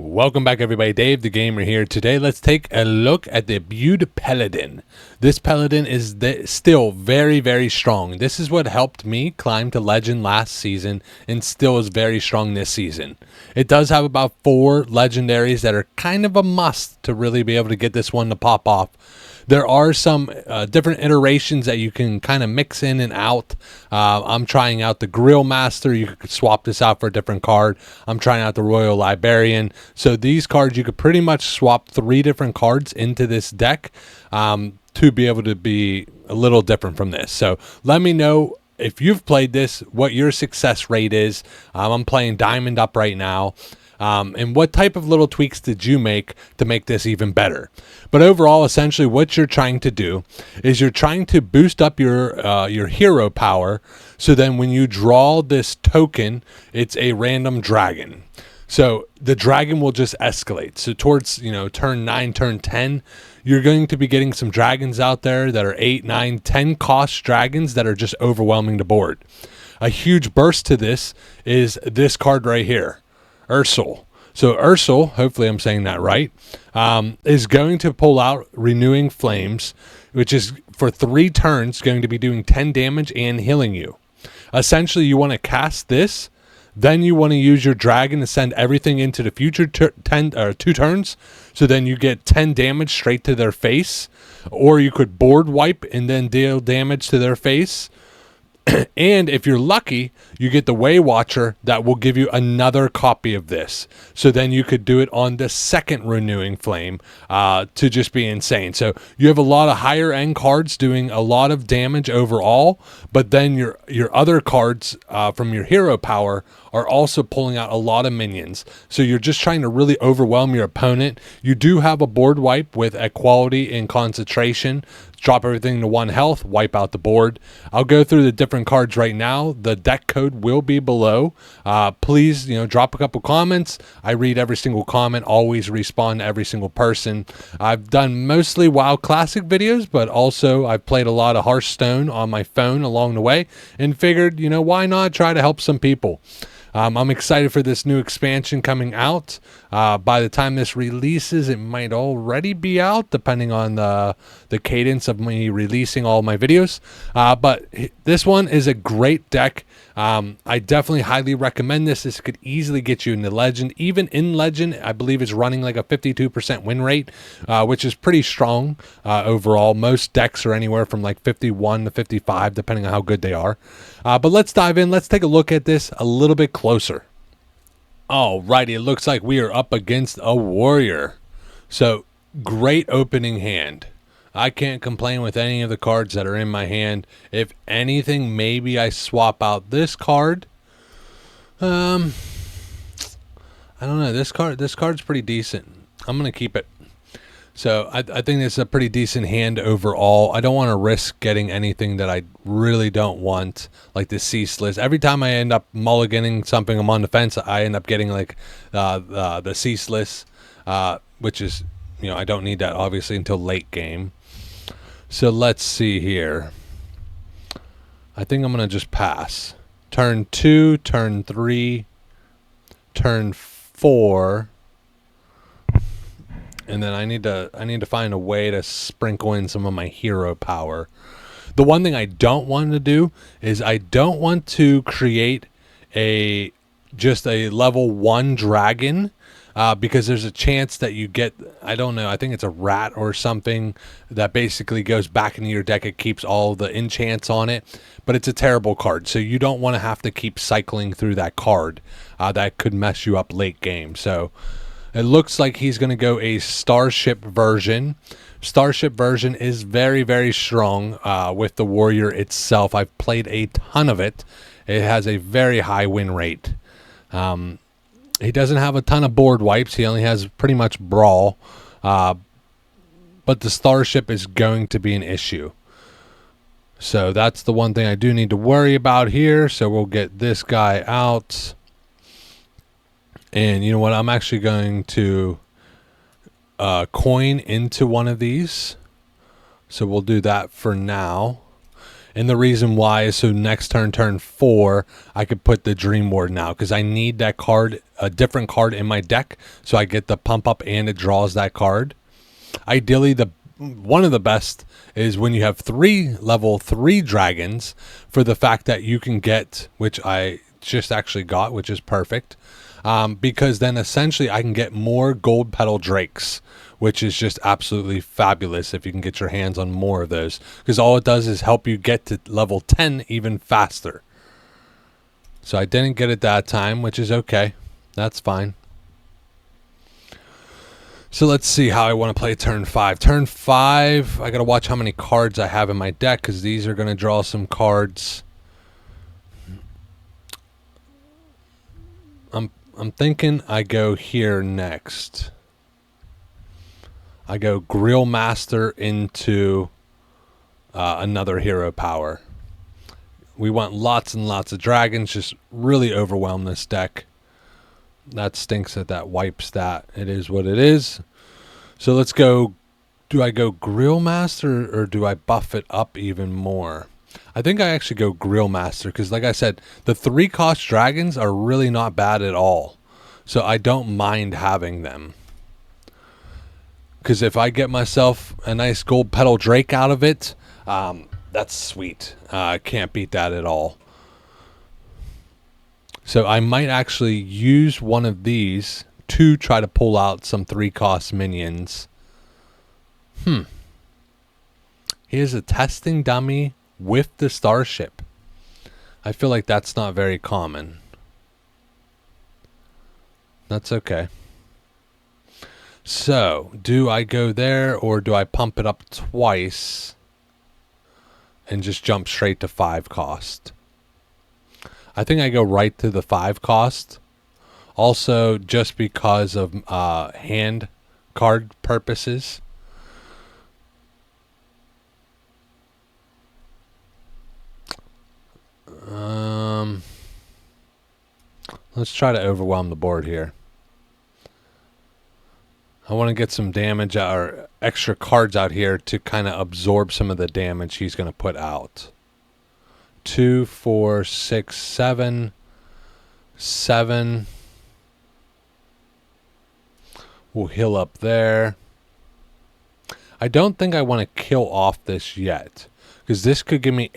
Welcome back, everybody. Dave the Gamer here. Today, let's take a look at the Imbue Paladin. This Paladin is still very, very strong. This is what helped me climb to Legend last season and still is very strong this season. It does have about 4 legendaries that are kind of a must to really be able to get this one to pop off. There are some different iterations that you can kind of mix in and out. I'm trying out the Grill Master. You could swap this out for a different card. I'm trying out the Royal Librarian. So these cards, you could pretty much swap 3 different cards into this deck to be able to be a little different from this. So let me know if you've played this, what your success rate is. I'm playing Diamond up right now. And what type of little tweaks did you make to make this even better? But overall, essentially what you're trying to do is you're trying to boost up your hero power. So then when you draw this token, it's a random dragon. So the dragon will just escalate. So towards, turn 9, turn 10, you're going to be getting some dragons out there that are 8, 9, 10 cost dragons that are just overwhelming the board. A huge burst to this is this card right here. Ursol. So Ursol, hopefully I'm saying that right, is going to pull out Renewing Flames, which is for 3 turns going to be doing 10 damage and healing you. Essentially, you want to cast this, then you want to use your dragon to send everything into the future 2 turns, so then you get 10 damage straight to their face, or you could board wipe and then deal damage to their face. And if you're lucky, you get the Way Watcher that will give you another copy of this. So then you could do it on the second Renewing Flame to just be insane. So you have a lot of higher end cards doing a lot of damage overall, but then your other cards from your hero power are also pulling out a lot of minions. So you're just trying to really overwhelm your opponent. You do have a board wipe with Equality and Consecration. Drop everything to 1 health, wipe out the board. I'll go through the different cards right now. The deck code will be below. Please, drop a couple comments. I read every single comment, always respond to every single person. I've done mostly WoW Classic videos, but also I've played a lot of Hearthstone on my phone along the way and figured, why not try to help some people? I'm excited for this new expansion coming out. By the time this releases, it might already be out, depending on the cadence of me releasing all my videos. But this one is a great deck. I definitely highly recommend this. This could easily get you into Legend. Even in Legend, I believe it's running like a 52% win rate, which is pretty strong overall. Most decks are anywhere from like 51 to 55, depending on how good they are. But let's dive in. Let's take a look at this a little bit closer. Alrighty, it looks like we are up against a warrior. So, great opening hand. I can't complain with any of the cards that are in my hand. If anything, maybe I swap out this card. I don't know. This card's pretty decent. I'm going to keep it. So I think it's a pretty decent hand overall. I don't want to risk getting anything that I really don't want, like the Ceaseless. Every time I end up mulliganing something, I'm on the fence, I end up getting like the Ceaseless, which is, I don't need that obviously until late game. So let's see here. I think I'm going to just pass. Turn 2, turn 3, turn 4. And then I need to find a way to sprinkle in some of my hero power. The one thing I don't want to do is I don't want to create just a level 1 dragon because there's a chance that you get, I don't know, I think it's a rat or something that basically goes back into your deck. It keeps all the enchants on it, but it's a terrible card. So you don't want to have to keep cycling through that card. That could mess you up late game. So it looks like he's going to go a Starship version. Starship version is very, very strong with the warrior itself. I've played a ton of it. It has a very high win rate. He doesn't have a ton of board wipes. He only has pretty much Brawl. But the Starship is going to be an issue. So that's the one thing I do need to worry about here. So we'll get this guy out. And you know what? I'm actually going to coin into one of these. So we'll do that for now. And the reason why is so next turn, turn 4, I could put the Dreamwarden out because I need that card, a different card in my deck, so I get the pump up and it draws that card. Ideally, one of the best is when you have 3 level 3 dragons, for the fact that you can get, which I just actually got, which is perfect, because then essentially I can get more Goldpetal Drakes, which is just absolutely fabulous if you can get your hands on more of those, because all it does is help you get to level 10 even faster. So I didn't get it that time, which is okay. That's fine. So let's see how I want to play turn 5. Turn 5, I got to watch how many cards I have in my deck, because these are going to draw some cards. I'm thinking I go here next. I go Grill Master into another hero power. We want lots and lots of dragons, just really overwhelm this deck. That stinks at that wipe stat. It is what it is. So let's go. Do I go Grill Master or do I buff it up even more? I think I actually go Grill Master because, like I said, the 3-cost dragons are really not bad at all. So I don't mind having them. Because if I get myself a nice Goldpetal Drake out of it, that's sweet. I can't beat that at all. So I might actually use one of these to try to pull out some 3-cost minions. Here's a testing dummy with the Starship. I feel like that's not very common. That's okay. So, do I go there or do I pump it up twice and just jump straight to 5 cost? I think I go right to the 5 cost. Also, just because of hand card purposes. Let's try to overwhelm the board here. I want to get some damage or extra cards out here to kind of absorb some of the damage he's going to put out. 2, 4, 6, 7. 7. We'll heal up there. I don't think I want to kill off this yet, because this could give me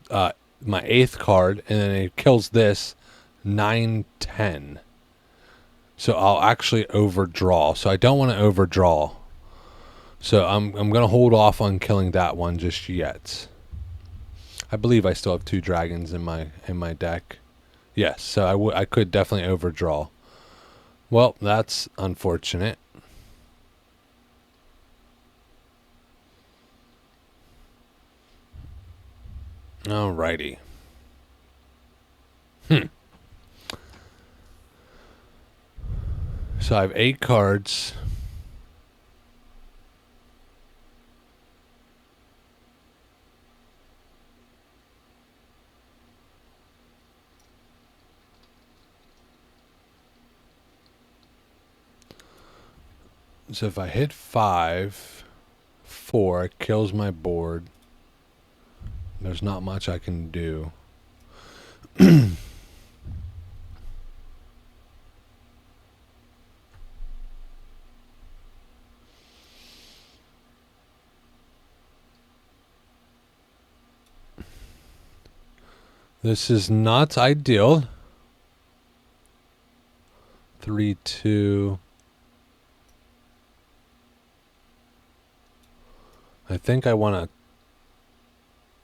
my 8th card, and then it kills this 9, 10. So I'll actually overdraw. So I don't want to overdraw. So I'm going to hold off on killing that one just yet. I believe I still have 2 dragons in my deck. Yes, so I could definitely overdraw. Well, that's unfortunate. Alrighty. So I have 8 cards. So if I hit 5, 4, it kills my board. There's not much I can do. This is not ideal. 3, 2. I think I want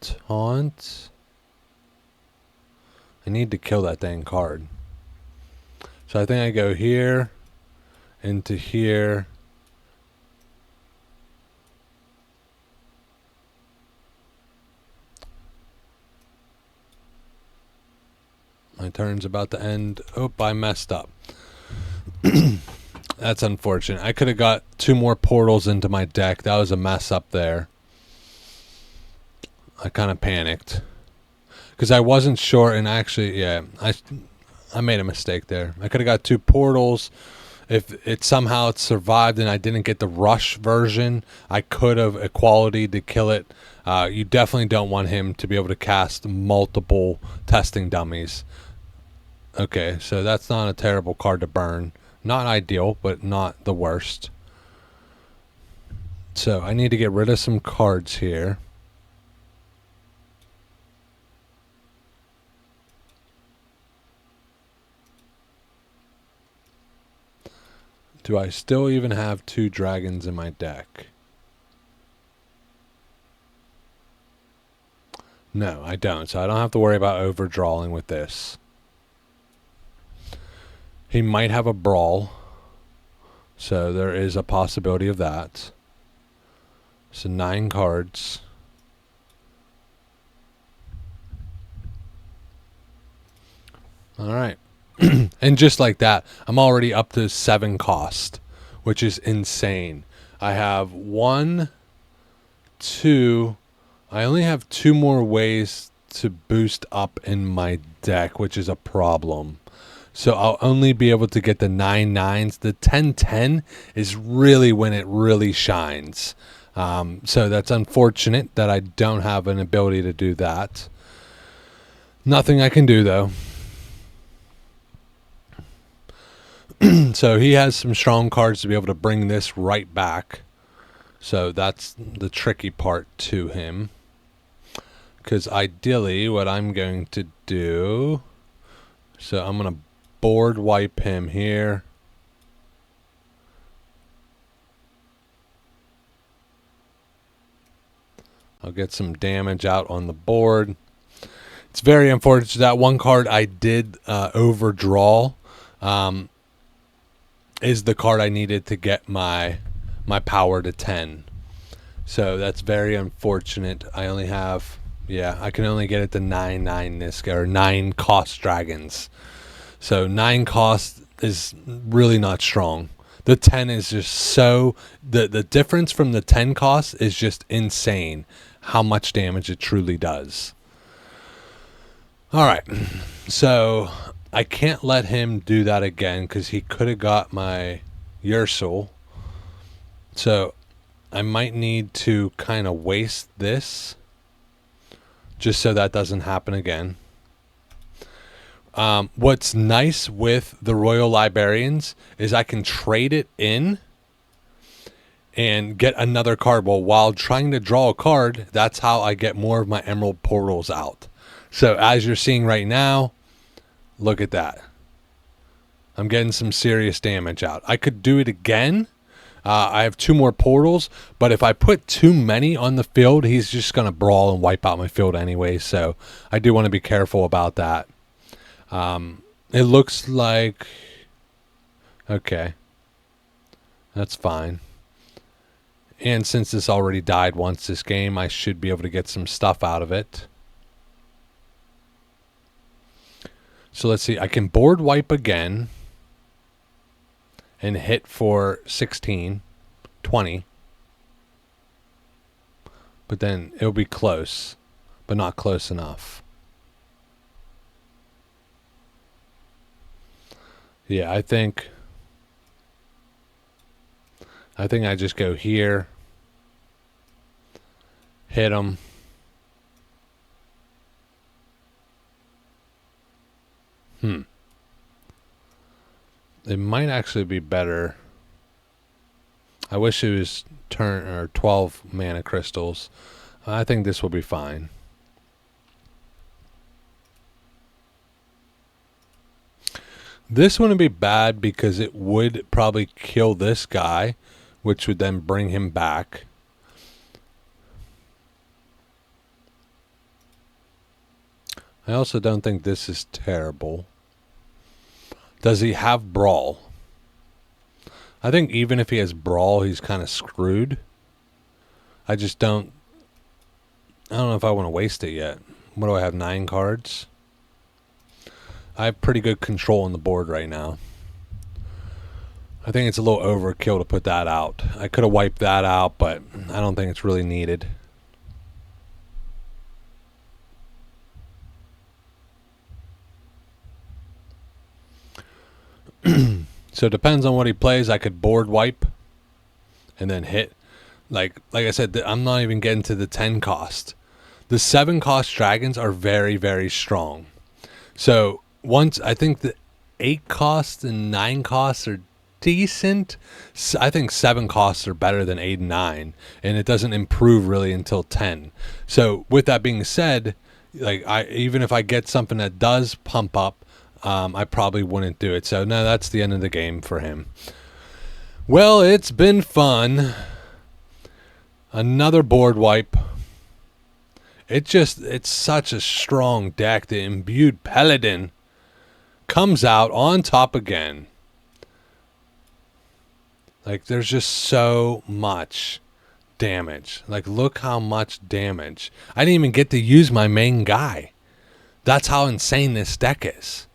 to taunt. I need to kill that dang card. So I think I go here, into here. My turn's about to end. Oh, I messed up. That's unfortunate. I could have got 2 more portals into my deck. That was a mess up there. I kind of panicked. Because I wasn't sure, and actually, yeah, I made a mistake there. I could have got 2 portals If it somehow survived and I didn't get the rush version, I could have equality to kill it. You definitely don't want him to be able to cast multiple testing dummies. Okay, so that's not a terrible card to burn. Not ideal, but not the worst. So I need to get rid of some cards here. Do I still even have 2 dragons in my deck? No, I don't. So I don't have to worry about overdrawing with this. He might have a Brawl. So there is a possibility of that. So 9 cards. Alright. And just like that, I'm already up to 7 cost, which is insane. I have 1, 2. I only have 2 more ways to boost up in my deck, which is a problem. So I'll only be able to get the 9/9s. The 10/10 is really when it really shines. So that's unfortunate that I don't have an ability to do that. Nothing I can do, though. So he has some strong cards to be able to bring this right back. So that's the tricky part to him. Because ideally what I'm going to do... So I'm going to board wipe him here. I'll get some damage out on the board. It's very unfortunate that one card I did overdraw. Is the card I needed to get my power to 10. So that's very unfortunate. I only have, I can only get it to 9/9 this or 9 cost dragons. So 9 cost is really not strong. The 10 is just so the difference from the 10 cost is just insane how much damage it truly does. All right. So I can't let him do that again because he could have got my Ursol. So I might need to kind of waste this just so that doesn't happen again. What's nice with the Royal Librarians is I can trade it in and get another card. Well, while trying to draw a card, that's how I get more of my Emerald Portals out. So as you're seeing right now, look at that. I'm getting some serious damage out. I could do it again. I have 2 more portals, but if I put too many on the field, he's just going to brawl and wipe out my field anyway. So I do want to be careful about that. It looks like... Okay. That's fine. And since this already died once this game, I should be able to get some stuff out of it. So let's see. I can board wipe again and hit for 16, 20. But then it'll be close, but not close enough. Yeah, I think I just go here, hit him. It might actually be better. I wish it was 12 mana crystals. I think this will be fine. This wouldn't be bad because it would probably kill this guy, which would then bring him back. I also don't think this is terrible. Does he have Brawl? I think even if he has Brawl, he's kind of screwed. I just don't... I don't know if I want to waste it yet. What do I have, 9 cards? I have pretty good control on the board right now. I think it's a little overkill to put that out. I could have wiped that out, but I don't think it's really needed. So it depends on what he plays. I could board wipe and then hit. Like I said, I'm not even getting to the 10 cost. The 7 cost dragons are very, very strong. So once, I think the 8 costs and 9 costs are decent. I think 7 costs are better than 8 and 9, and it doesn't improve really until 10. So with that being said, like even if I get something that does pump up, I probably wouldn't do it. So no, that's the end of the game for him. Well, it's been fun. Another board wipe. It's such a strong deck. The Imbued Paladin comes out on top again. Like, there's just so much damage. Like, look how much damage. I didn't even get to use my main guy. That's how insane this deck is.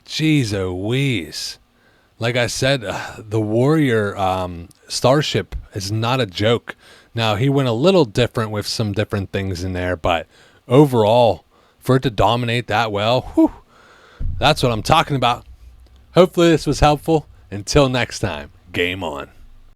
Jeez Louise. Like I said, the Warrior Starship is not a joke. Now, he went a little different with some different things in there, but overall, for it to dominate that well, whew, that's what I'm talking about. Hopefully this was helpful. Until next time, game on.